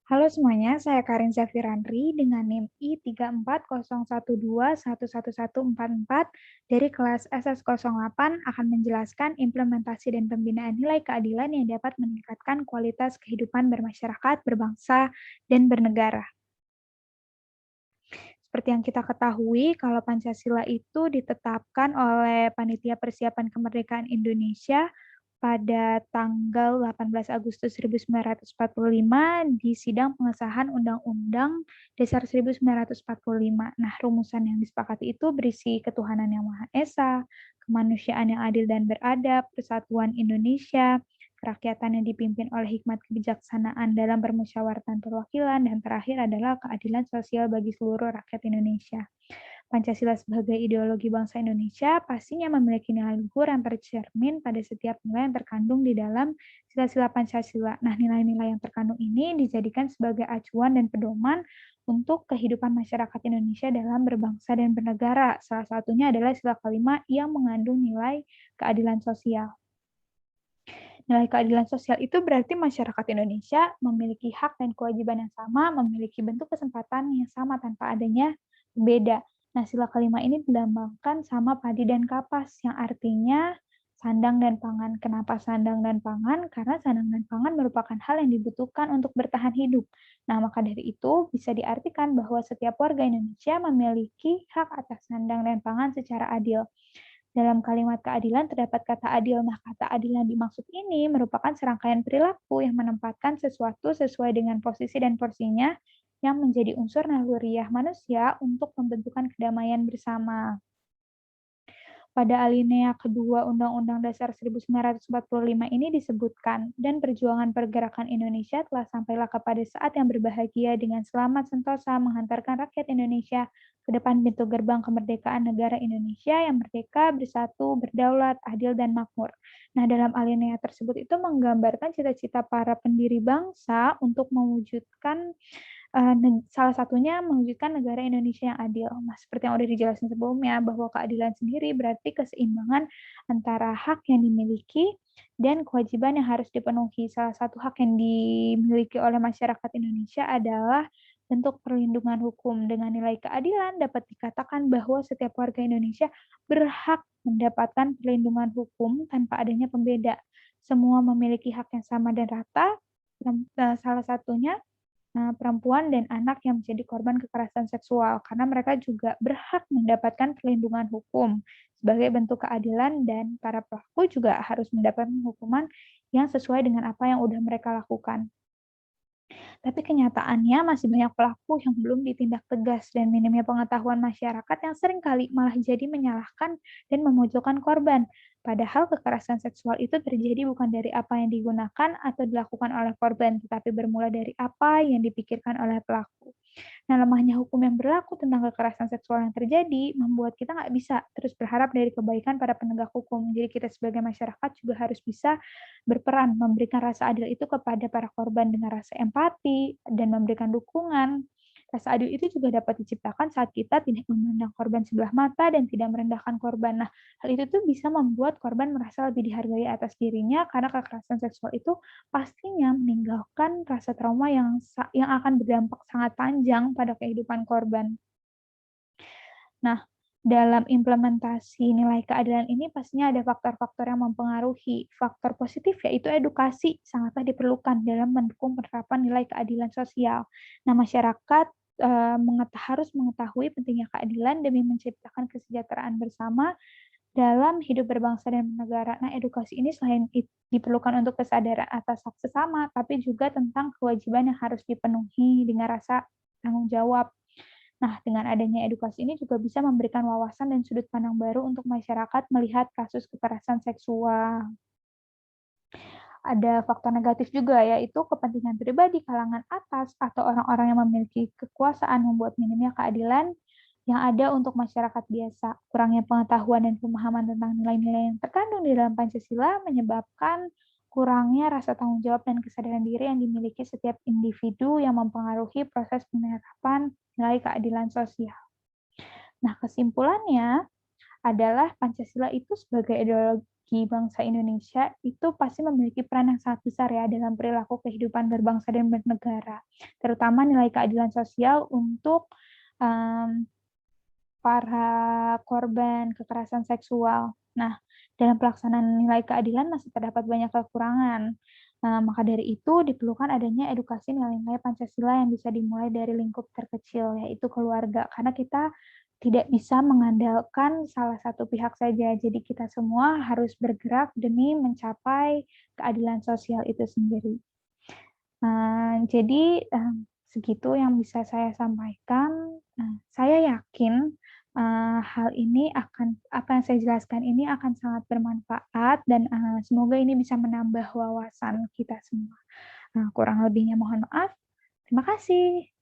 Halo semuanya, saya Karin Zafiranri dengan NIM I3401211144 dari kelas SS08 akan menjelaskan implementasi dan pembinaan nilai keadilan yang dapat meningkatkan kualitas kehidupan bermasyarakat, berbangsa, dan bernegara. Seperti yang kita ketahui, kalau Pancasila itu ditetapkan oleh Panitia Persiapan Kemerdekaan Indonesia pada tanggal 18 Agustus 1945 di sidang pengesahan Undang-Undang Dasar 1945. Nah, rumusan yang disepakati itu berisi ketuhanan yang Maha Esa, kemanusiaan yang adil dan beradab, persatuan Indonesia, kerakyatan yang dipimpin oleh hikmat kebijaksanaan dalam permusyawaratan perwakilan, dan terakhir adalah keadilan sosial bagi seluruh rakyat Indonesia. Pancasila sebagai ideologi bangsa Indonesia pastinya memiliki nilai luhur yang tercermin pada setiap nilai yang terkandung di dalam sila-sila Pancasila. Nah, nilai-nilai yang terkandung ini dijadikan sebagai acuan dan pedoman untuk kehidupan masyarakat Indonesia dalam berbangsa dan bernegara. Salah satunya adalah sila kelima yang mengandung nilai keadilan sosial. Nilai keadilan sosial itu berarti masyarakat Indonesia memiliki hak dan kewajiban yang sama, memiliki bentuk kesempatan yang sama tanpa adanya beda. Nah, sila kelima ini dilambangkan sama padi dan kapas, yang artinya sandang dan pangan. Kenapa sandang dan pangan? Karena sandang dan pangan merupakan hal yang dibutuhkan untuk bertahan hidup. Nah, maka dari itu bisa diartikan bahwa setiap warga Indonesia memiliki hak atas sandang dan pangan secara adil. Dalam kalimat keadilan terdapat kata adil. Nah, kata adil yang dimaksud ini merupakan serangkaian perilaku yang menempatkan sesuatu sesuai dengan posisi dan porsinya yang menjadi unsur naluriah manusia untuk pembentukan kedamaian bersama. Pada alinea kedua Undang-Undang Dasar 1945 ini disebutkan, dan perjuangan pergerakan Indonesia telah sampailah kepada saat yang berbahagia dengan selamat sentosa menghantarkan rakyat Indonesia ke depan pintu gerbang kemerdekaan negara Indonesia yang merdeka, bersatu, berdaulat, adil, dan makmur. Nah, dalam alinea tersebut itu menggambarkan cita-cita para pendiri bangsa untuk mewujudkan salah satunya mewujudkan negara Indonesia yang adil. Nah, seperti yang udah dijelasin sebelumnya, bahwa keadilan sendiri berarti keseimbangan antara hak yang dimiliki dan kewajiban yang harus dipenuhi. Salah satu hak yang dimiliki oleh masyarakat Indonesia adalah bentuk perlindungan hukum. Dengan nilai keadilan dapat dikatakan bahwa setiap warga Indonesia berhak mendapatkan perlindungan hukum tanpa adanya pembeda. Semua memiliki hak yang sama dan rata. Salah satunya perempuan dan anak yang menjadi korban kekerasan seksual, karena mereka juga berhak mendapatkan perlindungan hukum sebagai bentuk keadilan, dan para pelaku juga harus mendapatkan hukuman yang sesuai dengan apa yang udah mereka lakukan. Tapi kenyataannya masih banyak pelaku yang belum ditindak tegas, dan minimnya pengetahuan masyarakat yang seringkali malah jadi menyalahkan dan memojokkan korban. Padahal kekerasan seksual itu terjadi bukan dari apa yang digunakan atau dilakukan oleh korban, tetapi bermula dari apa yang dipikirkan oleh pelaku. Nah, lemahnya hukum yang berlaku tentang kekerasan seksual yang terjadi membuat kita nggak bisa terus berharap dari kebaikan para penegak hukum. Jadi kita sebagai masyarakat juga harus bisa berperan memberikan rasa adil itu kepada para korban dengan rasa empati dan memberikan dukungan. Rasa adil itu juga dapat diciptakan saat kita tidak memandang korban sebelah mata dan tidak merendahkan korban. Nah, hal itu tuh bisa membuat korban merasa lebih dihargai atas dirinya, karena kekerasan seksual itu pastinya meninggalkan rasa trauma yang akan berdampak sangat panjang pada kehidupan korban. Nah, dalam implementasi nilai keadilan ini pastinya ada faktor-faktor yang mempengaruhi. Faktor positif yaitu edukasi sangatlah diperlukan dalam mendukung penerapan nilai keadilan sosial. Nah, masyarakat harus mengetahui pentingnya keadilan demi menciptakan kesejahteraan bersama dalam hidup berbangsa dan bernegara. Nah, edukasi ini selain diperlukan untuk kesadaran atas hak sesama, tapi juga tentang kewajiban yang harus dipenuhi dengan rasa tanggung jawab. Nah, dengan adanya edukasi ini juga bisa memberikan wawasan dan sudut pandang baru untuk masyarakat melihat kasus kekerasan seksual. Ada faktor negatif juga, yaitu kepentingan pribadi kalangan atas atau orang-orang yang memiliki kekuasaan membuat minimnya keadilan yang ada untuk masyarakat biasa. Kurangnya pengetahuan dan pemahaman tentang nilai-nilai yang terkandung di dalam Pancasila menyebabkan kurangnya rasa tanggung jawab dan kesadaran diri yang dimiliki setiap individu, yang mempengaruhi proses penerapan nilai keadilan sosial. Nah, kesimpulannya adalah Pancasila itu sebagai bagi bangsa Indonesia itu pasti memiliki peran yang sangat besar ya dalam perilaku kehidupan berbangsa dan bernegara, terutama nilai keadilan sosial untuk para korban kekerasan seksual. Nah, dalam pelaksanaan nilai keadilan masih terdapat banyak kekurangan. Maka dari itu diperlukan adanya edukasi nilai-nilai Pancasila yang bisa dimulai dari lingkup terkecil, yaitu keluarga. Karena kita tidak bisa mengandalkan salah satu pihak saja. Jadi kita semua harus bergerak demi mencapai keadilan sosial itu sendiri. Jadi segitu yang bisa saya sampaikan. Saya yakin hal ini apa yang saya jelaskan ini akan sangat bermanfaat dan semoga ini bisa menambah wawasan kita semua. Kurang lebihnya mohon maaf. Terima kasih.